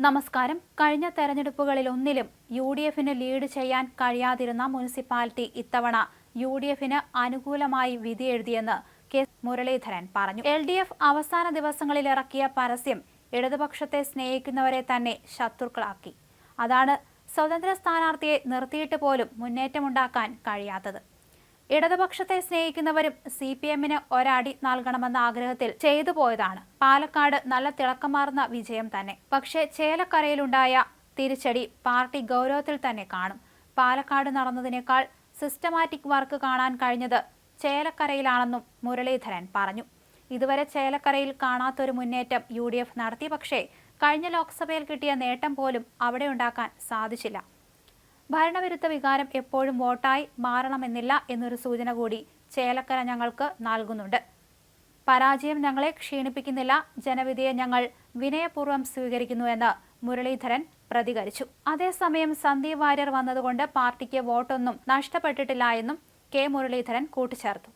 നമസ്കാരം. കഴിഞ്ഞ തെരഞ്ഞെടുപ്പുകളിലൊന്നിലും യു.ഡി.എഫിന് ലീഡ് ചെയ്യാൻ കഴിയാതിരുന്ന മുനിസിപ്പാലിറ്റി ഇത്തവണ യു.ഡി.എഫിന് അനുകൂലമായി വിധിയെഴുതിയെന്ന് കെ മുരളീധരൻ പറഞ്ഞു. എൽ.ഡി.എഫ് അവസാന ദിവസങ്ങളിൽ ഇറക്കിയ പരസ്യം ഇടതുപക്ഷത്തെ സ്നേഹിക്കുന്നവരെ തന്നെ ശത്രുക്കളാക്കി. അതാണ് സ്വതന്ത്ര സ്ഥാനാർത്ഥിയെ നിർത്തിയിട്ട് പോലും മുന്നേറ്റമുണ്ടാക്കാൻ കഴിയാത്തത്. ഇടതുപക്ഷത്തെ സ്നേഹിക്കുന്നവരും CPM-ന് ഒരടി നൽകണമെന്ന ആഗ്രഹത്തിൽ ചെയ്തു പോയതാണ്. പാലക്കാട് നല്ല തിളക്കമാർന്ന വിജയം തന്നെ. പക്ഷേ ചേലക്കരയിലുണ്ടായ തിരിച്ചടി പാർട്ടി ഗൗരവത്തിൽ തന്നെ കാണും. പാലക്കാട് നടന്നതിനേക്കാൾ സിസ്റ്റമാറ്റിക് വർക്ക് കാണാൻ കഴിഞ്ഞത് ചേലക്കരയിലാണെന്നും മുരളീധരൻ പറഞ്ഞു. ഇതുവരെ ചേലക്കരയിൽ കാണാത്തൊരു മുന്നേറ്റം UDF നടത്തി. പക്ഷേ കഴിഞ്ഞ ലോക്സഭയിൽ കിട്ടിയ നേട്ടം പോലും അവിടെ ഉണ്ടാക്കാൻ സാധിച്ചില്ല. ഭരണവിരുദ്ധ വികാരം എപ്പോഴും വോട്ടായി മാറണമെന്നില്ല എന്നൊരു സൂചന കൂടി ചേലക്കര ഞങ്ങൾക്ക് നൽകുന്നുണ്ട്. പരാജയം ഞങ്ങളെ ക്ഷീണിപ്പിക്കുന്നില്ല. ജനവിധിയെ ഞങ്ങൾ വിനയപൂർവ്വം സ്വീകരിക്കുന്നു എന്ന് മുരളീധരൻ പ്രതികരിച്ചു. അതേസമയം സന്ദീപ് വാര്യർ വന്നതുകൊണ്ട് പാർട്ടിക്ക് വോട്ടൊന്നും നഷ്ടപ്പെട്ടിട്ടില്ല എന്നും കെ മുരളീധരൻ കൂട്ടിച്ചേർത്തു.